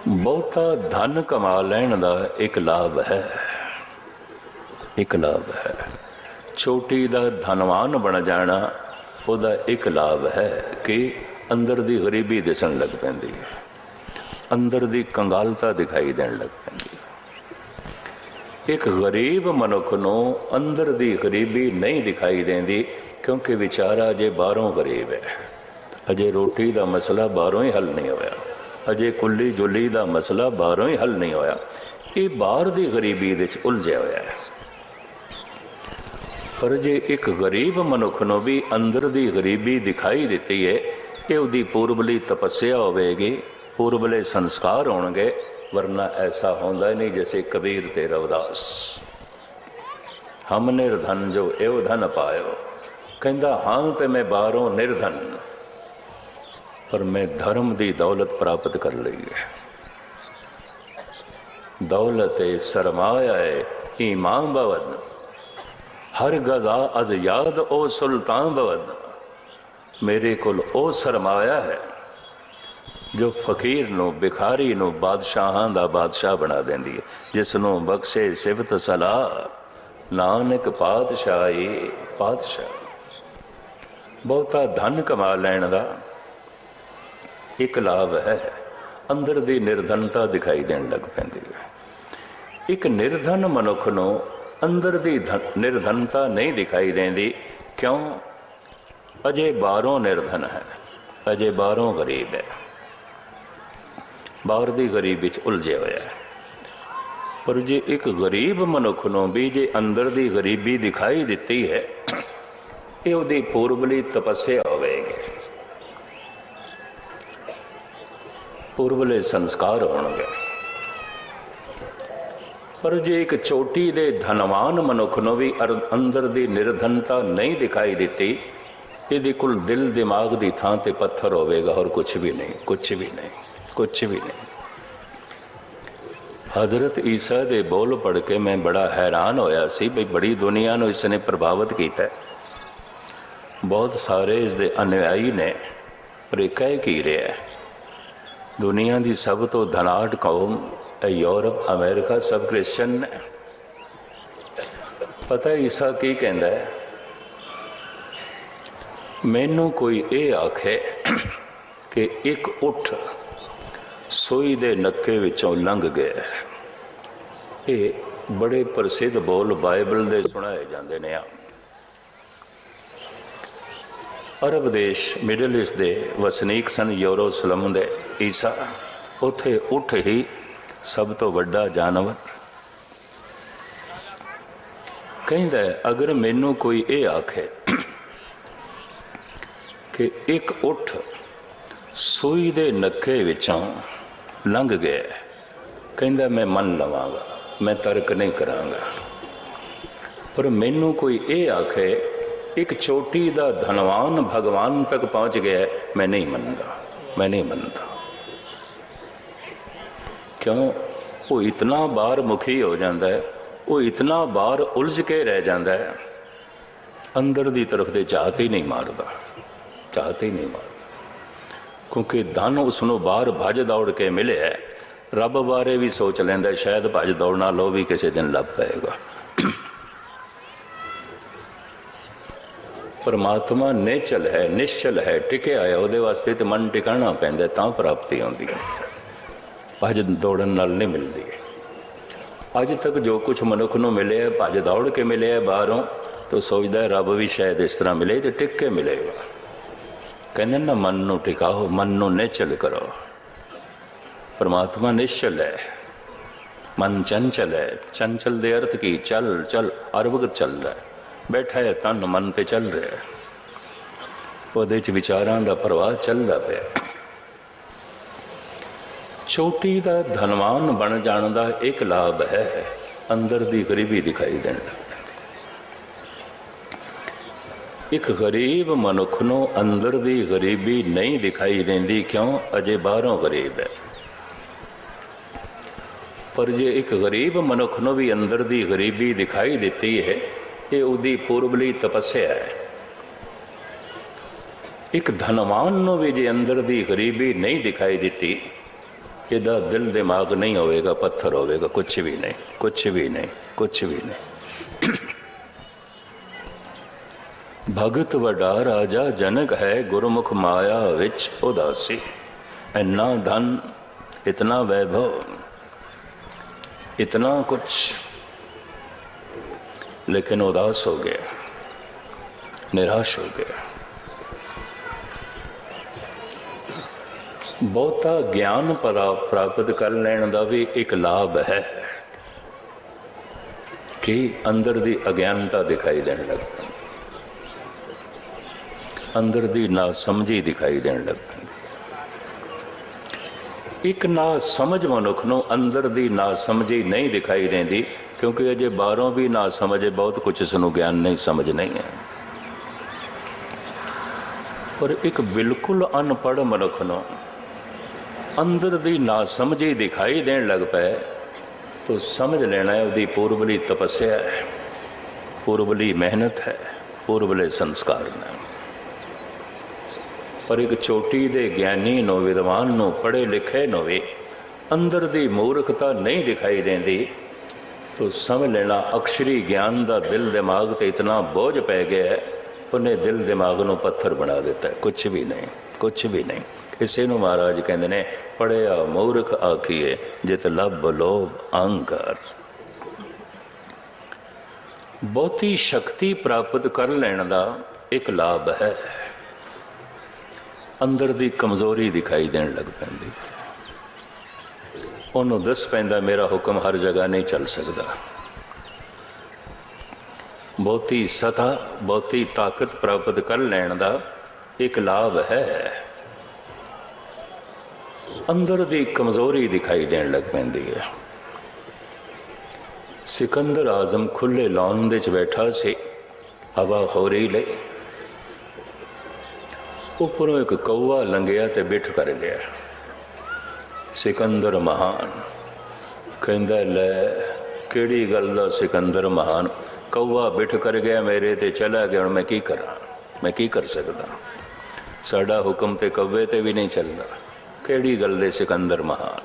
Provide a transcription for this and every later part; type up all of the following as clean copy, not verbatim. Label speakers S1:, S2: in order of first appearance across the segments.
S1: ਬਹੁਤਾ ਧਨ ਕਮਾ ਲੈਣ ਦਾ ਇੱਕ ਲਾਭ ਹੈ, ਇੱਕ ਲਾਭ ਹੈ। ਛੋਟੀ ਦਾ ਧਨਵਾਨ ਬਣ ਜਾਣਾ ਉਹਦਾ ਇੱਕ ਲਾਭ ਹੈ ਕਿ ਅੰਦਰ ਦੀ ਗਰੀਬੀ ਦਿਸਣ ਲੱਗ ਪੈਂਦੀ ਹੈ, ਅੰਦਰ ਦੀ ਕੰਗਾਲਤਾ ਦਿਖਾਈ ਦੇਣ ਲੱਗ ਪੈਂਦੀ ਹੈ। ਇੱਕ ਗਰੀਬ ਮਨੁੱਖ ਨੂੰ ਅੰਦਰ ਦੀ ਗਰੀਬੀ ਨਹੀਂ ਦਿਖਾਈ ਦਿੰਦੀ ਕਿਉਂਕਿ ਵਿਚਾਰਾ ਅਜੇ ਬਾਹਰੋਂ ਗਰੀਬ ਹੈ। ਅਜੇ ਰੋਟੀ ਦਾ ਮਸਲਾ ਬਾਹਰੋਂ ਹੀ ਹੱਲ ਨਹੀਂ ਹੋਇਆ, ਅਜੇ ਕੁੱਲੀ ਜੁੱਲੀ ਦਾ ਮਸਲਾ ਬਾਹਰੋਂ ਹੀ ਹੱਲ ਨਹੀਂ ਹੋਇਆ। ਇਹ ਬਾਹਰ ਦੀ ਗਰੀਬੀ ਵਿੱਚ ਉਲਝਿਆ ਹੋਇਆ ਹੈ। ਪਰ ਜੇ ਇੱਕ ਗਰੀਬ ਮਨੁੱਖ ਨੂੰ ਵੀ ਅੰਦਰ ਦੀ ਗਰੀਬੀ ਦਿਖਾਈ ਦਿੱਤੀ ਹੈ, ਇਹ ਉਹਦੀ ਪੂਰਬਲੀ ਤਪੱਸਿਆ ਹੋਵੇਗੀ, ਪੂਰਬਲੇ ਸੰਸਕਾਰ ਹੋਣਗੇ। ਵਰਨਾ ਐਸਾ ਹੁੰਦਾ ਨਹੀਂ ਜੈਸੇ ਕਬੀਰ ਤੇ ਰਵਿਦਾਸ, ਹਮ ਨਿਰਧਨ ਜੋ ਇਹੋ ਧਨ ਪਾਇਓ। ਕਹਿੰਦਾ ਹਾਂ ਤੇ ਮੈਂ ਬਾਹਰੋਂ ਨਿਰਧਨ, ਪਰ ਮੈਂ ਧਰਮ ਦੀ ਦੌਲਤ ਪ੍ਰਾਪਤ ਕਰ ਲਈ ਹੈ। ਦੌਲਤ ਸਰਮਾਇਆ ਈਮਾਨ ਬਵਦ, ਹਰ ਗਜ਼ਾ ਅਜ਼ ਯਾਦ ਉਹ ਸੁਲਤਾਨ ਬਵਦ। ਮੇਰੇ ਕੋਲ ਉਹ ਸਰਮਾਇਆ ਹੈ ਜੋ ਫਕੀਰ ਨੂੰ, ਬਿਖਾਰੀ ਨੂੰ ਬਾਦਸ਼ਾਹਾਂ ਦਾ ਬਾਦਸ਼ਾਹ ਬਣਾ ਦਿੰਦੀ ਹੈ। ਜਿਸ ਨੂੰ ਬਖਸ਼ੇ ਸਿਫਤ ਸਲਾਹ ਨਾਨਕ ਪਾਤਸ਼ਾਹੀ ਪਾਤਸ਼ਾਹ। ਬਹੁਤਾ ਧਨ ਕਮਾ ਲੈਣ ਦਾ ਇੱਕ ਲਾਭ ਹੈ, ਅੰਦਰ ਦੀ ਨਿਰਧਨਤਾ ਦਿਖਾਈ ਦੇਣ ਲੱਗ ਪੈਂਦੀ ਹੈ। ਇੱਕ ਨਿਰਧਨ ਮਨੁੱਖ ਨੂੰ ਅੰਦਰ ਦੀ ਨਿਰਧਨਤਾ ਨਹੀਂ ਦਿਖਾਈ ਦਿੰਦੀ। ਕਿਉਂ? ਅਜੇ ਬਾਹਰੋਂ ਨਿਰਧਨ ਹੈ, ਅਜੇ ਬਾਹਰੋਂ ਗਰੀਬ ਹੈ, ਬਾਹਰ ਦੀ ਗਰੀਬ ਵਿੱਚ ਉਲਝਿਆ ਹੋਇਆ ਹੈ। ਪਰ ਜੇ ਇੱਕ ਗਰੀਬ ਮਨੁੱਖ ਨੂੰ ਵੀ ਜੇ ਅੰਦਰ ਦੀ ਗਰੀਬੀ ਦਿਖਾਈ ਦਿੱਤੀ ਹੈ, ਇਹ ਉਹਦੀ ਪੂਰਬਲੀ ਤਪੱਸਿਆ ਹੋਵੇਗੀ, ਪੂਰਬਲੇ ਸੰਸਕਾਰ ਹੋਣਗੇ। ਪਰ ਜੇ ਇੱਕ ਚੋਟੀ ਦੇ ਧਨਵਾਨ ਮਨੁੱਖ ਨੂੰ ਵੀ ਅੰਦਰ ਦੀ ਨਿਰਧਨਤਾ ਨਹੀਂ ਦਿਖਾਈ ਦਿੱਤੀ, ਇਹਦੇ ਕੋਲ ਦਿਲ ਦਿਮਾਗ ਦੀ ਥਾਂ ਤੇ ਪੱਥਰ ਹੋਵੇਗਾ, ਹੋਰ ਕੁਛ ਵੀ ਨਹੀਂ, ਕੁਛ ਵੀ ਨਹੀਂ, ਕੁਛ ਵੀ ਨਹੀਂ। ਹਜ਼ਰਤ ਈਸਾ ਦੇ ਬੋਲ ਪੜ੍ਹ ਕੇ ਮੈਂ ਬੜਾ ਹੈਰਾਨ ਹੋਇਆ ਸੀ ਵੀ ਬੜੀ ਦੁਨੀਆ ਨੂੰ ਇਸ ਨੇ ਪ੍ਰਭਾਵਿਤ ਕੀਤਾ। ਬਹੁਤ ਸਾਰੇ ਇਸ ਦੇ ਅਨੁਯਾਈ ਨੇ, ਪਰ ਇਹ ਕਹਿ ਕੀ ਰਿਹਾ? ਦੁਨੀਆ ਦੀ ਸਭ ਤੋਂ ਧਨਾਢ ਕੌਮ ਯੂਰਪ, ਅਮਰੀਕਾ ਸਭ ਕ੍ਰਿਸਚਨ ਨੇ। ਪਤਾ ਈਸਾ ਕੀ ਕਹਿੰਦਾ ਹੈ? ਮੈਨੂੰ ਕੋਈ ਇਹ ਆਖੇ ਕਿ ਇੱਕ ਊਠ ਸੂਈ ਦੇ ਨੱਕੇ ਵਿੱਚੋਂ ਲੰਘ ਗਿਆ। ਇਹ ਬੜੇ ਪ੍ਰਸਿੱਧ ਬੋਲ ਬਾਈਬਲ ਦੇ ਸੁਣਾਏ ਜਾਂਦੇ ਨੇ। ਅਰਬ ਦੇਸ਼, ਮਿਡਲ ਈਸਟ ਦੇ ਵਸਨੀਕ ਸਨ ਯਰੂਸ਼ਲਮ ਦੇ ਈਸਾ। ਉੱਥੇ ਊਠ ਹੀ ਸਭ ਤੋਂ ਵੱਡਾ ਜਾਨਵਰ। ਕਹਿੰਦਾ ਅਗਰ ਮੈਨੂੰ ਕੋਈ ਇਹ ਆਖੇ ਕਿ ਇੱਕ ਊਠ ਸੂਈ ਦੇ ਨੱਕੇ ਵਿੱਚੋਂ ਲੰਘ ਗਿਆ, ਕਹਿੰਦਾ ਮੈਂ ਮੰਨ ਲਵਾਂਗਾ, ਮੈਂ ਤਰਕ ਨਹੀਂ ਕਰਾਂਗਾ। ਪਰ ਮੈਨੂੰ ਕੋਈ ਇਹ ਆਖੇ ਇੱਕ ਚੋਟੀ ਦਾ ਧਨਵਾਨ ਭਗਵਾਨ ਤੱਕ ਪਹੁੰਚ ਗਿਆ, ਮੈਂ ਨਹੀਂ ਮੰਨਦਾ, ਮੈਂ ਨਹੀਂ ਮੰਨਦਾ। ਕਿਉਂ? ਉਹ ਇਤਨਾ ਬਾਹਰ ਮੁਖੀ ਹੋ ਜਾਂਦਾ ਹੈ, ਉਹ ਇਤਨਾ ਬਾਹਰ ਉਲਝ ਕੇ ਰਹਿ ਜਾਂਦਾ ਹੈ, ਅੰਦਰ ਦੀ ਤਰਫ ਦੇ ਝਾਤ ਹੀ ਨਹੀਂ ਮਾਰਦਾ, ਝਾਤ ਹੀ ਨਹੀਂ ਮਾਰਦਾ। ਕਿਉਂਕਿ ਧਨ ਉਸ ਨੂੰ ਬਾਹਰ ਭੱਜ ਦੌੜ ਕੇ ਮਿਲਿਆ। ਰੱਬ ਬਾਰੇ ਵੀ ਸੋਚ ਲੈਂਦਾ ਸ਼ਾਇਦ ਭੱਜ ਦੌੜਨਾ ਲੋ ਵੀ ਕਿਸੇ ਦਿਨ ਲੱਭ ਪਏਗਾ। ਪਰਮਾਤਮਾ ਨਿਚਲ ਹੈ, ਨਿਸ਼ਚਲ ਹੈ, ਟਿਕਿਆ ਹੈ। ਉਹਦੇ ਵਾਸਤੇ ਤੇ ਮਨ ਟਿਕਾਣਾ ਪੈਂਦਾ, ਤਾਂ ਪ੍ਰਾਪਤੀ ਆਉਂਦੀ ਹੈ। ਭੱਜ ਦੌੜਨ ਨਾਲ ਨਹੀਂ ਮਿਲਦੀ। ਅੱਜ ਤੱਕ ਜੋ ਕੁਛ ਮਨੁੱਖ ਨੂੰ ਮਿਲਿਆ ਭੱਜ ਦੌੜ ਕੇ ਮਿਲਿਆ ਬਾਹਰੋਂ, ਤਾਂ ਸੋਚਦਾ ਰੱਬ ਵੀ ਸ਼ਾਇਦ ਇਸ ਤਰ੍ਹਾਂ ਮਿਲੇ ਤੇ ਟਿਕ ਕੇ ਮਿਲੇਗਾ। ਕਹਿੰਦੇ ਨਾ ਮਨ ਨੂੰ ਟਿਕਾਓ, ਮਨ ਨੂੰ ਨਿਚਲ ਕਰੋ। ਪਰਮਾਤਮਾ ਨਿਸ਼ਚਲ ਹੈ, ਮਨ ਚੰਚਲ ਹੈ। ਚੰਚਲ ਦੇ ਅਰਥ ਕੀ? ਚੱਲ ਚੱਲ, ਹਰ ਵਕਤ ਚੱਲਦਾ, ਬੈਠਾ ਹੈ ਤਨ ਮਨ ਤੇ ਚੱਲ ਰਿਹਾ, ਉਹਦੇ ਚ ਵਿਚਾਰਾਂ ਦਾ ਪ੍ਰਵਾਹ ਚੱਲਦਾ ਪਿਆ। ਚੋਟੀ ਦਾ ਧਨਵਾਨ ਬਣ ਜਾਣ ਦਾ ਇੱਕ ਲਾਭ ਹੈ, ਅੰਦਰ ਦੀ ਗਰੀਬੀ ਦਿਖਾਈ ਦੇਣ ਲੱਗ ਪੈਂਦੀ। ਇੱਕ ਗਰੀਬ ਮਨੁੱਖ ਨੂੰ ਅੰਦਰ ਦੀ ਗਰੀਬੀ ਨਹੀਂ ਦਿਖਾਈ ਦਿੰਦੀ। ਕਿਉਂ? ਅਜੇ ਬਾਹਰੋਂ ਗਰੀਬ ਹੈ। ਪਰ ਜੇ ਇੱਕ ਗਰੀਬ ਮਨੁੱਖ ਨੂੰ ਵੀ ਅੰਦਰ ਦੀ ਗਰੀਬੀ ਦਿਖਾਈ ਦਿੱਤੀ ਹੈ, ਇਹ ਉਹਦੀ ਪੂਰਬਲੀ ਤਪੱਸਿਆ ਹੈ। ਇੱਕ ਧਨਵਾਨ ਨੂੰ ਵੀ ਜੇ ਅੰਦਰ ਦੀ ਗਰੀਬੀ ਨਹੀਂ ਦਿਖਾਈ ਦਿੱਤੀ, ਇਹਦਾ ਦਿਲ ਦਿਮਾਗ ਨਹੀਂ ਹੋਵੇਗਾ, ਪੱਥਰ ਹੋਵੇਗਾ। ਕੁਛ ਵੀ ਨਹੀਂ, ਕੁਛ ਵੀ ਨਹੀਂ, ਕੁਛ ਵੀ ਨਹੀਂ। ਭਗਤ ਵੱਡਾ ਰਾਜਾ ਜਨਕ ਹੈ, ਗੁਰਮੁਖ ਮਾਇਆ ਵਿੱਚ ਉਦਾਸੀ। ਇੰਨਾ ਧਨ, इतना वैभव, इतना कुछ, लेकिन उदास हो गया, निराश हो गया। बहुता ज्ञान प्राप्त कर लेने का भी एक लाभ है कि अंदर दी अज्ञानता दिखाई देने लग पैंदी, अंदर दी नासमझी दिखाई देने लग पैंदी। एक ना समझ मनुख नूं अंदर दी ना समझी नहीं दिखाई देती, क्योंकि अजे बाहरों भी ना समझे, बहुत कुछ इसनूं ज्ञान नहीं, समझ नहीं है। पर एक बिल्कुल अनपढ़ मनुख नूं अंदर दी ना समझी दिखाई देने लग पाए तो समझ लेना है उसकी पूर्वली तपस्या है, पूर्वली मेहनत है, पूर्वले संस्कार ने। पर एक चोटी दे ज्ञानी नो, विद्वान नो, पढ़े लिखे नो भी अंदर दी मूर्खता नहीं दिखाई देती तो समझ लेना अक्षरी ज्ञान का दिल दिमाग ते इतना बोझ पै गया है, उन्हें दिल दिमाग नूं पत्थर बना देता है। कुछ भी नहीं, कुछ भी नहीं। इसे नूं महाराज कहते ने पढ़िया मूर्ख आखिए, जित लब लोभ अहंकार। बहुती शक्ति प्राप्त कर लेने का एक लाभ है, अंदर दी कमजोरी दिखाई देने लग पैंदी। उन्होंने दस पैंदा मेरा हुक्म हर जगह नहीं चल सकता। बहुती सतह, बहुती ताकत प्राप्त कर लेने का एक लाभ है, अंदर दी कमजोरी दिखाई देने लग पैंदी है। सिकंदर आजम खुले लॉन दे च बैठा सी, हवा हो रही ले, उपरों एक कौआ लंघिया ते बिठ कर गया। सिकंदर महान कहंदा, लै किहड़ी गल दा सिकंदर महान, कौआ बिठ कर गया मेरे ते चला गया, हुण मैं की करा, मैं की कर सकदा, साडा हुक्म ते कौवे ते भी नहीं चलदा, किहड़ी गल दे सिकंदर महान।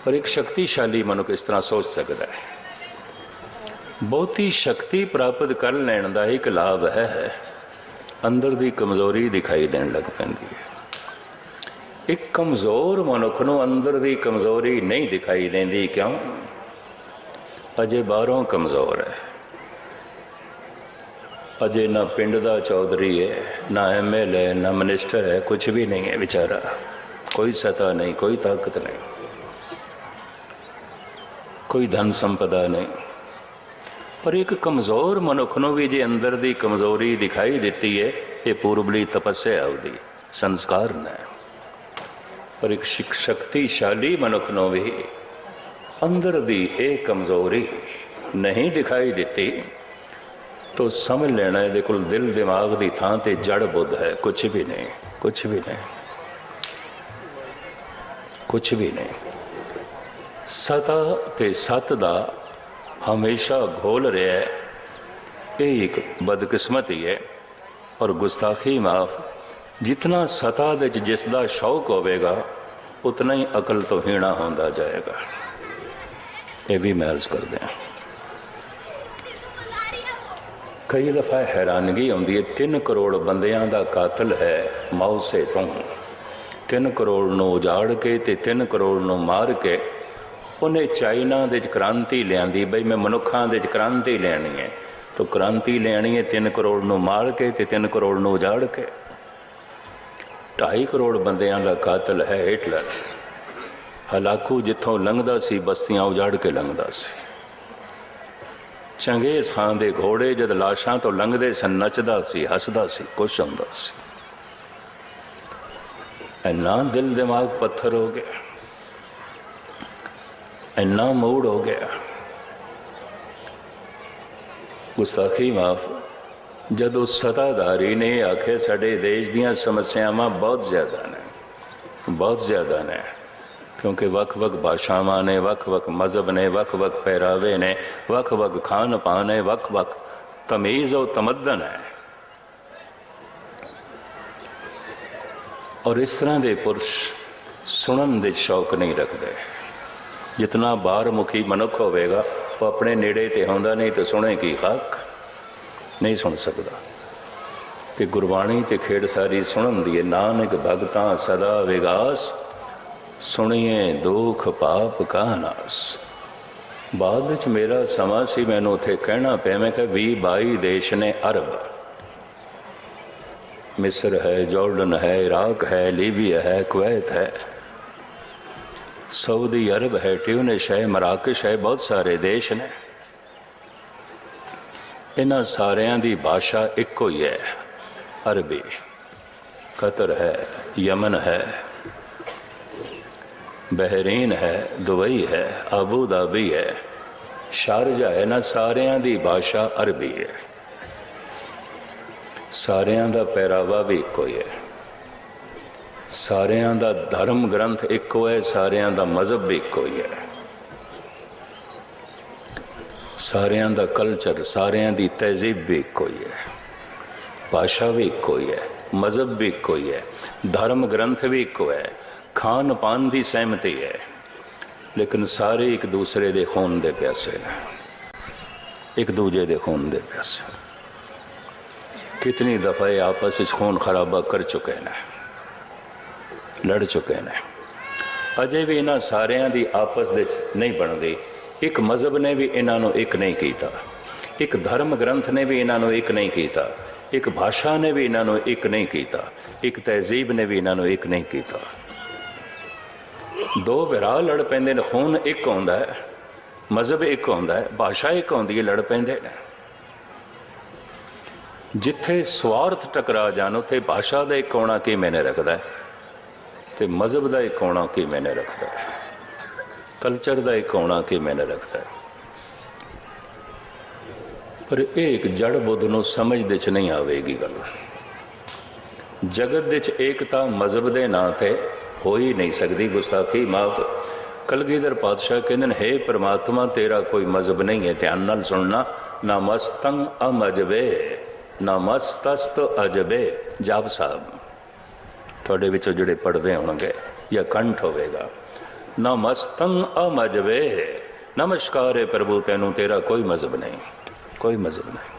S1: पर एक शक्तिशाली मनुष्य इस तरह सोच सकता है। बहुती शक्ति प्राप्त कर लेने का एक लाभ है, अंदर दी कमजोरी दिखाई देने लग पैंदी है। एक कमजोर मनुख नूं अंदर दी कमजोरी नहीं दिखाई देती, क्यों? अजे बाहरों कमजोर है, अजे ना पिंड दा चौधरी है, ना MLA है, ना मिनिस्टर है, कुछ भी नहीं है बेचारा, कोई सत्ता नहीं, कोई ताकत नहीं, कोई धन संपदा नहीं। पर एक कमजोर मनुख नूं भी जे अंदर दी कमजोरी दिखाई देती है, ये पूर्वली तपस्या उसदी, संस्कार ने। पर एक शक्तिशाली मनुख नूं भी अंदर दी एक कमजोरी नहीं दिखाई देती तो समझ लेना इहदे कोल दिल दिमाग की थां ते जड़ बुद्ध है, कुछ भी नहीं, कुछ भी नहीं, कुछ भी नहीं। सता ते सत दा हमेशा घोल रहा है, ये एक बदकिस्मती है। और गुस्ताखी माफ, जितना सता दे जिसका शौक होगा उतना ही अकल तो हीणा होता जाएगा। ये भी महज कर दें। कई दफा हैरानगी आती है, 3 करोड़ बंदियां का कातल है मौ से तो 3 करोड़ नूं उजाड़ के ते 3 करोड़ नूं मार के उन्हें चाइना दे क्रांति लियांदी, बई मैं मनुखा दे क्रांति लैनी है, तो क्रांति लैनी है 3 करोड़ नूं मार के ते 3 करोड़ नूं उजाड़ के। 2.5 करोड़ बंदियां का कातल है हिटलर। हलाकू जिथों लंघदा सी बस्तियां उजाड़ के लंघदा सी। चंगेज खान दे घोड़े जद लाशां तो लंघदे सन नचदा सी, हसदा सी, खुश हुंदा सी। इन्ना दिल दिमाग पत्थर हो गया, इन्ना मूड हो गया। गुस्ताखी माफ, जब उस सत्ताधारी ने आखे साडे देश दीयां समस्यावां बहुत ज्यादा ने, बहुत ज्यादा ने, क्योंकि वख-वख भाषावां ने, वख-वख मजहब ने, वख-वख पहरावे ने, वख-वख खान पान है, वख-वख तमीज़ और तमद्दन है। और इस तरह के पुरुष सुनन दे शौक नहीं रखते। जितना बाहर मुखी मनुख होवेगा वो अपने नेड़े ते होंदा नहीं तो सुने की हक नहीं सुन सकता। ते गुरबाणी ते खेड़ सारी सुनन दी, नानक भगतां सदा विगास, सुनिए दुख पाप का नास। बाद विच मेरा समा सी, मैनू उत्थे कहना पिया, मैं कहा 20-22 देश ने अरब, मिस्र है, जॉर्डन है, इराक है, लीबिया है, कुवैत है, सऊदी अरब है, ट्यूनिस है, मराकश है, बहुत सारे देश ने। इन्हां सारियां दी भाषा इक्को ही है, अरबी। कतर है, यमन है, बहरीन है, दुबई है, अबू धाबी है, शारजा है, इन्हां सारियां दी भाषा अरबी है। सारियां दा पहरावा भी इक्को ही है, सारियां दा धर्म ग्रंथ इक्को है, सारियां दा मजहब भी इक्को ही है, सारियां दा कल्चर, सारियां दी तहजीब भी इक्को ही है, भाषा भी इक्को ही है, मजहब भी इक्को ही है, धर्म ग्रंथ भी इक्को है, खान पान की सहमति है, लेकिन सारे एक दूसरे दे खून दे प्यासे ने, एक दूजे दे खून दे प्यासे। कितनी दफा ये आपस में खून खराबा कर चुके हैं, लड़ चुके हैं। अजे भी इन्हां सारियां दी आपस दे नहीं बनती। एक मजहब ने भी इन्हों एक नहीं किया, एक धर्म ग्रंथ ने भी इन्हों एक नहीं किया, एक भाषा ने भी इन्हों एक नहीं किया, एक तहजीब ने भी इन्हों एक नहीं किया। दो विराह लड़ पैंदे ने, खून एक होंदा है, मजहब एक होंदा है, भाषा एक होंदी है, लड़ पैंदे ने। जिथे स्वार्थ टकरा जान उथे भाषा का एक होना की मैंने रखता है, तो मजहब का एक होना की मैंने रखता है, कल्चर का एक होना की मैंने रखता है। पर एक जड़ बुद्ध नूं समझ दे च नहीं आवेगी गल। जगत दे च एकता मजहब के नां ते हो ही नहीं सकती। गुस्ताखी माफ। कलगीधर पातशाह कहते हैं, हे परमात्मा तेरा कोई मजहब नहीं है। ध्यान नाल सुनना, ना मस्तंग अमजबे ना मस्तस्त अजबे। जाप साहब थोड़े विचों जिहड़े पढ़ते होणगे या कंठ होवेगा। ना मस्तंग अमजबे, नमस्कार है प्रभु तेनू तेरा कोई मजहब नहीं, कोई मजहब नहीं।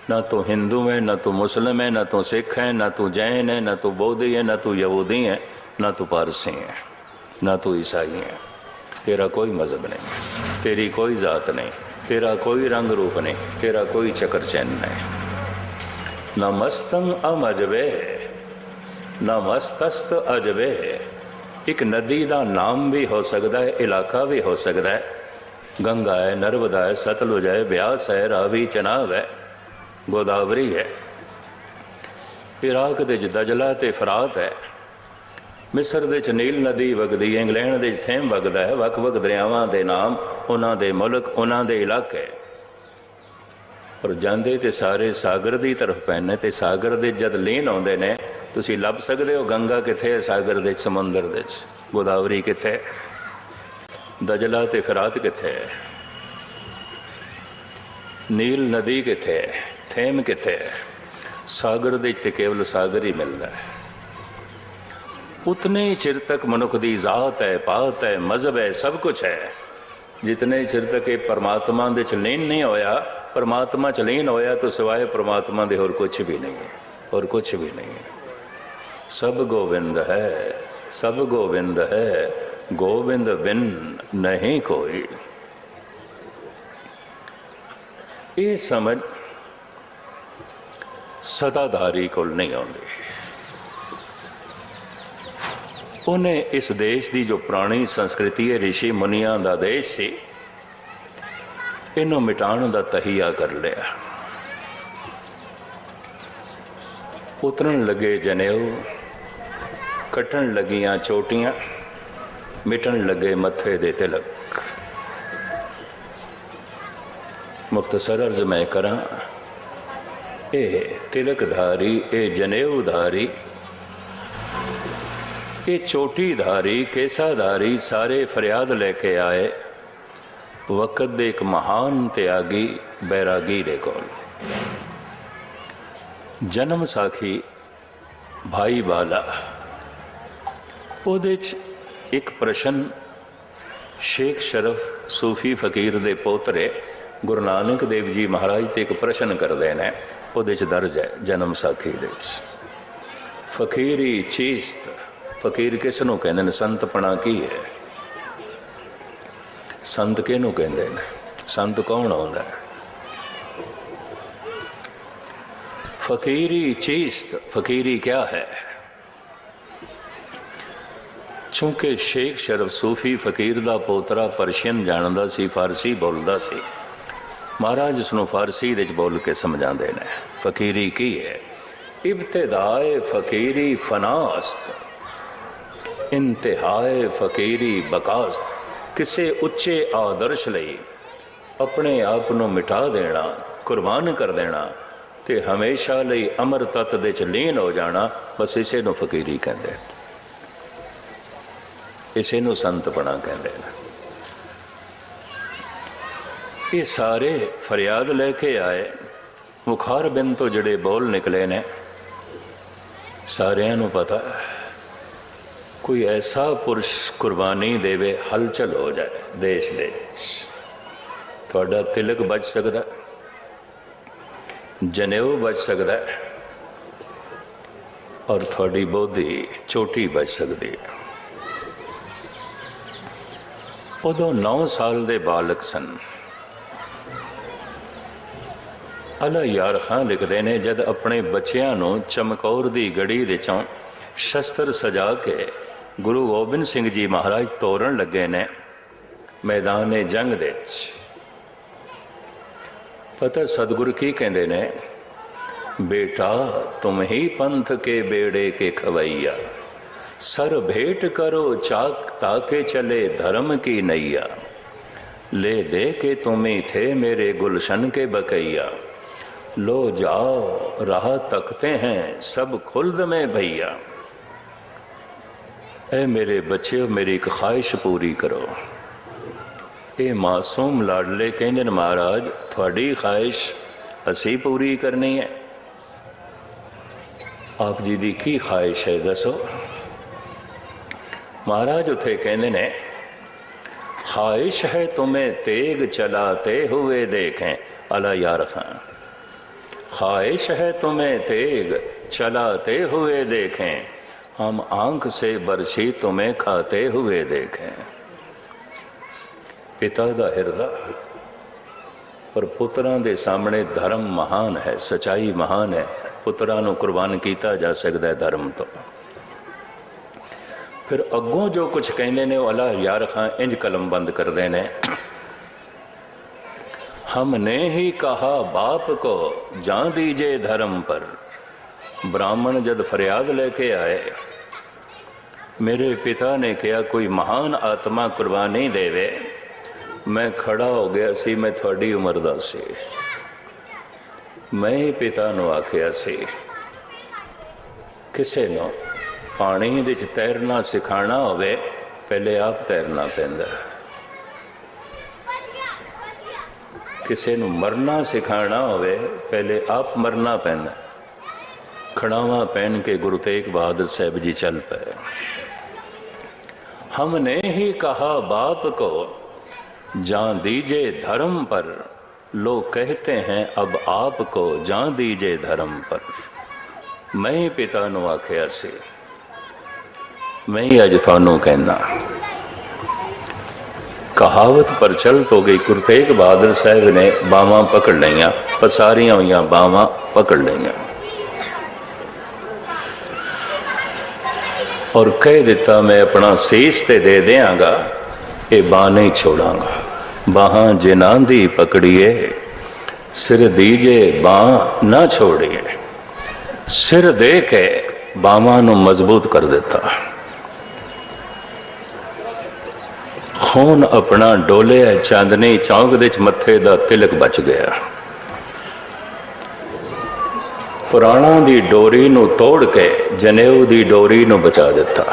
S1: ना तो हिंदू है, ना तो मुस्लिम है, ना तो सिख है, ना तो जैन है, ना तो बौद्धि है, ना तो यहूदी है, ना तो पारसी है, ना तो ईसाई है। तेरा कोई मजहब नहीं, तेरी कोई जात नहीं, तेरा कोई रंग रूप नहीं, तेरा कोई चक्र चैन नहीं। न मस्तंग अमजबे न मस्तस्त अजबे। एक नदी का नाम भी हो सकता है, इलाका भी हो सकता है। गंगा है, नर्मदा है, सतलुज है, ब्यास है, रावी, चनाब है, गोदावरी है। इराक दे दजला ते फरात है। मिस्र दे नील नदी वगदी है, इंग्लैंड दे थेम वगदा है। वक वक दरियावां दे नाम, उन्हां दे मुल्क, उन्हां दे इलाके। और जांदे ते सारे सागर दी तरफ पैने, ते सागर दे जद लीन आउंदे ने तुसीं लभ सकदे हो गंगा किथे है सागर दे, समुंदर दे, गोदावरी किथे, दजला ते फरात किथे है, नील नदी किथे है, थेम किथे है। सागर दे ते केवल सागर ही मिलता है। उतने ही चिर तक मनुख की जात है, पात है, मजहब है, सब कुछ है, जितने चिर तक ये परमात्मा दे च लीन नहीं होया। परमात्मा च लीन होया तो सिवाय परमात्मा दे होर कुछ भी नहीं है, और कुछ भी नहीं है। सब गोविंद है, सब गोविंद है, गोविंद बिन नहीं कोई। ये समझ सदाधारी को नहीं आती। उन्हें इस देश की जो पुरानी संस्कृति है, ऋषि मुनिया का देश से, इन्हों मिटाण का तहिया कर लिया। उतरन लगे जनेऊ, कटन लगियां चोटियां, मिटन लगे मथे दे तिलक। मुख्तसर अर्ज मैं करा, ए तिलकधारी, ए जनेऊधारी, ये चोटीधारी, केसाधारी सारे फरियाद लेके आए वक़्त दे एक महान त्यागी बैरागी दे कोल। जन्म साखी भाई वाला ਉਹਦੇ 'ਚ ਇੱਕ ਪ੍ਰਸ਼ਨ शेख शरफ सूफी फकीर दे पोतरे गुरु नानक देव जी महाराज ते एक प्रश्न करते हैं, ਉਹਦੇ 'ਚ दर्ज है जन्म साखी दे फकीरी चीस्त। फकीर किस नूं कहंदे ने? संतपना की है? संत किहनूं कहंदे ने? संत कौन आउंदा है? फकीरी चीस्त, फकीरी क्या है? चूंकि शेख शरफ सूफी फकीर का पोतरा परशियन जानता सी, फारसी बोलता सी, महाराज उसनों फारसी विच बोल के समझाते हैं फकीरी की है। इब्तिदाए फकीरी फनास्त, इंतहाए फकीरी बकास्त। किसी उच्चे आदर्श लई अपने आप को मिटा देना, कुर्बान कर देना ते हमेशा लई अमर तत्त दे च लीन हो जाना, बस इसे नूं फकीरी कहते हैं, इसे नूं संतपना कहते हैं। ये सारे फरियाद लेके आए, मुखार बिन तो जड़े बोल निकले ने सारिਆਂ ਨੂੰ पता कोई ऐसा पुरुष कुर्बानी देवे हलचल हो जाए देश दे, थोड़ा तिलक बच सकता, जनेऊ बच सकता है और थोड़ी बोधी चोटी बच सकती है। उदों 9 साल दे बालक सन। अला यार खां लिखते ने, जद अपने बच्चों को चमकौर की गढ़ी विचों शस्त्र सजा के गुरु गोबिंद सिंह जी महाराज तोड़न लगे ने मैदान जंग दे, पता सतगुरु की कहते ने? बेटा तुम ही पंथ के बेड़े के खवैया, सर भेंट करो चाक ताके चले धर्म की नैया, ले दे के तुम ही थे मेरे गुलशन के बकैया, लो जाओ राह तकते हैं सब खुल्द में भैया। ए मेरे बच्चे, मेरी एक ख्वाहिश पूरी करो। ये मासूम लाडले कहते हैं महाराज थोड़ी ख्वाहिश असी पूरी करनी है। आप जी की की ख्वाहिश है दसो? महाराज उथे कहते ने, ख्वाहिश है तुम्हें तेग चलाते हुए देखें। अला यार खां, ख्वाहिश है तुम्हें तेग चलाते हुए देखें, हम आंख से बरछी तुम्हें खाते हुए देखें। पिता दा हिरदा पर पुत्रां दे सामने धर्म महान है, सच्चाई महान है। पुत्रां नूं कुर्बान किया जा सकता है धर्म तो। फिर अगों जो कुछ कहने ने अला यार खां इंज कलम बंद कर देने, हमने ही कहा बाप को जान दीजिए धर्म पर। ब्राह्मण जब फरियाद लेके आए, मेरे पिता ने कहा कोई महान आत्मा कुर्बानी देवे। मैं खड़ा हो गया सी, मैं थोड़ी उम्र दा सी, मैं ही पिता नूं आखिया सी किसे नूं पानी विच तैरना सिखाना होवे पहले आप तैरना पैंदा, किसी नूं मरना सिखाना होवे पहले आप मरना पैंदा। खड़ावा पहन के गुरु तेग बहादुर साहब जी चल पे। हमने ही कहा बाप को जान दीजिए धर्म पर, लोग कहते हैं अब आपको जान दीजिए धर्म पर। मैं ही पिता नूं आखिया सी, मैं ही अज थानू कहना। कहावत पर चल तो गई। गुरु तेग बहादुर साहब ने बावां पकड़ लियां, पसारियां हुई बावां पकड़ लियां और कह दिता मैं अपना शीश ते दे देंगा, ये बाह नहीं छोड़ांगा। बाहां जिन्हां दी पकड़िए, सिर दीजे बाह ना छोड़िए। सिर दे के बावां नूं मजबूत कर दिता। खून अपना डोले चांदनी चौक दे मत्थे दा तिलक बच गया। पुराणा दी डोरी नूं तोड़ के जनेऊ दी डोरी नूं बचा दिता।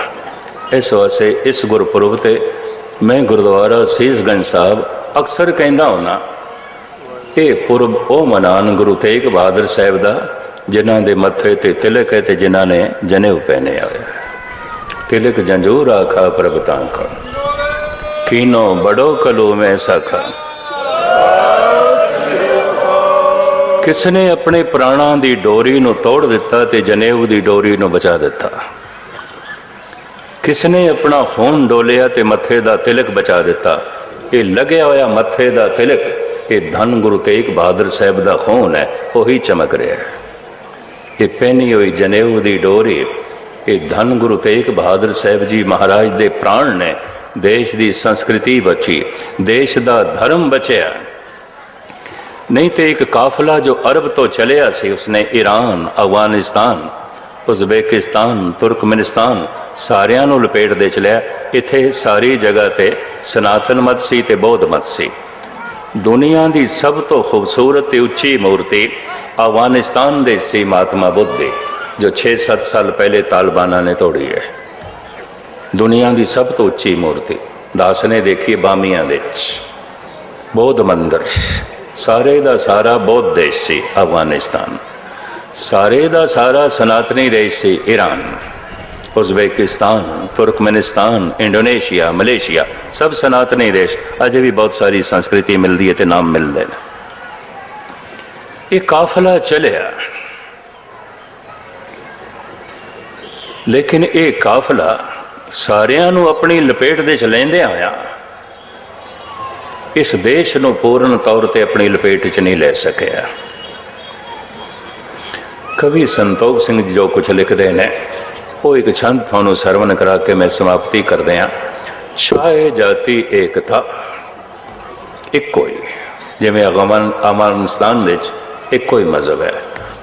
S1: इस वास्ते इस गुरपुरब ते मैं गुरुद्वारा सीसगंज साहब अक्सर कहता होना, ये पुरब ओ मनान गुरु तेग बहादुर साहब दा जिन्हां दे मत्थे ते तिलक है ते जिन्हां ने जनेऊ पहने होया। तिलक जंजूर आखा प्रभ तांका, कीनो बड़ो कलू में सखा। किसने अपने प्राणों की डोरी नूं तोड़ दिता ते जनेऊ की डोरी नूं बचा दिता। किसने अपना खून डोलिया ते मत्थे दा तिलक बचा दिता। ये लग्या होया मत्थे दा तिलक, ये धन गुरु तेग बहादुर साहब दा खून है, वही चमक रहा है। ये पहनी हुई जनेऊ दी डोरी, ये धन गुरु तेग बहादुर साहब जी महाराज दे प्राण ने। देश दी संस्कृति बची, देश दा धर्म बचया। नहीं तो एक काफिला जो अरब तो चलिया सी, उसने ईरान, अफगानिस्तान, उज़बेकिस्तान, तुर्कमेनिस्तान सारियां नूं लपेट दे चलिया। इत्थे सारी जगह ते सनातन मत सी ते बौद्ध मत सी। दुनिया की सब तो खूबसूरत ते उच्ची मूर्ति अफगानिस्तान दे सी महात्मा बुद्ध दी, जो 6-7 साल पहले तालिबाना ने तोड़ी है। दुनिया की सब तो उच्ची मूर्ति दास ने देखी बामिया दे बौद्ध मंदिर। सारे दा सारा बौद्ध देश सी अफगानिस्तान, सारे दा सारा सनातनी देश सी Iran, Uzbekistan, Turkmenistan, Indonesia, Malaysia, सब सनातनी देश। अजे भी बहुत सारी संस्कृति मिलती है तो नाम मिलते हैं। ये काफिला चलिया, लेकिन ये काफिला सारियां नूं अपनी लपेट दे च लैंदे आया इस देश नूं पूर्ण तौर पर अपनी लपेट च नहीं ले सकिया। कवि संतोख सिंह जी जो कुछ लिखते हैं, वो एक छंद थानू सरवण करा के मैं समाप्ति कर दिया। छाए जाति एकता इको ही, जिमें अफगानिस्तान इको ही मजहब है।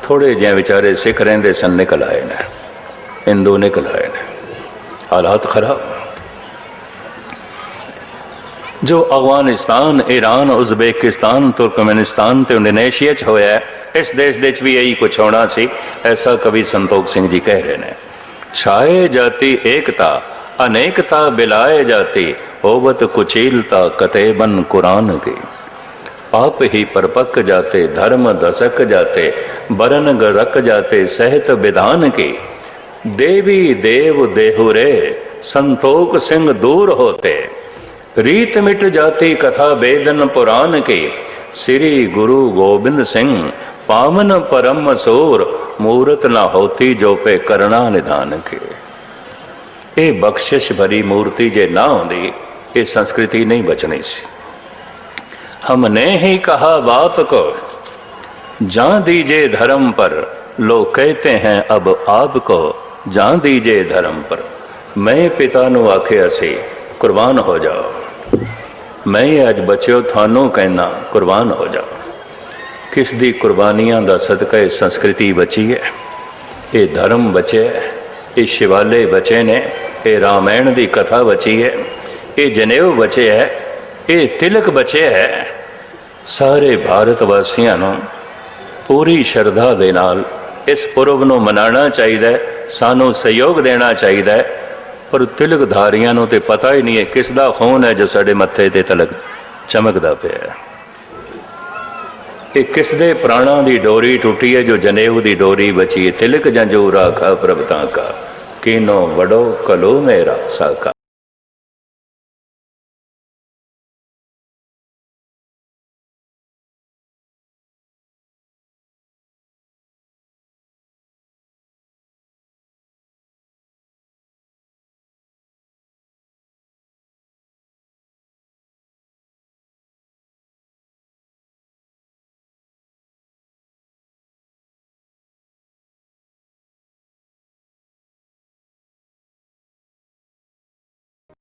S1: थोड़े जिहे बेचारे सिख रहिंदे सन निकल आए ने, हिंदू निकल आए ने। हालात खराब। जो अफगानिस्तान, ईरान, उज़बेकिस्तान, तुर्कमेनिस्तान ते इंडोनेशिया च होया, इस देश दे भी यही कुछ होना सी, ऐसा कवि संतोख सिंह जी कह रहे हैं। छाए जाती एकता अनेकता बिलाए जाती, होवत कुचीलता कतेबन कुरान की। आप ही परपक जाते धर्म दशक जाते, बरन गरक जाते सहत विधान की। देवी देव देहुरे संतोख सिंह दूर होते, रीत मिट जाती कथा वेदन पुराण की। श्री गुरु गोबिंद सिंह पावन परम सूर, मूरत न होती जो पे करना निधान के। ये बख्शिश भरी मूर्ति जे ना होती, ये संस्कृति नहीं बचनी सी। हमने ही कहा बाप को, जान दीजिए धर्म पर, लोग कहते हैं अब आपको, जान दीजिए धर्म पर। मैं पिता नू आखिया सी कुर्बान हो जाओ, मैं अज बच्चों थानू कहना कुर्बान हो जाओ। किस दी कुर्बानियां दा सदका ये संस्कृति बची है, ये धर्म बचे है, ये शिवाले बचे ने, ये रामायण दी कथा बची है, ये जनेऊ बचे है, ये तिलक बचे है। सारे भारतवासियों नूं पूरी श्रद्धा दे नाल इस पुरब नूं मनाना चाहिए, सानू सहयोग देना चाहिए। पर तिलकधारियां नूं ते पता ही नहीं है किस दा खून है जो साडे मत्थे ते तिलक चमकदा पिया है। कि किस दे प्राणों की डोरी टूटी है जो जनेऊ की डोरी बची है। तिलक जंजूर आखा प्रभ तांका, कीनो बड़ो कलो मेरा साका।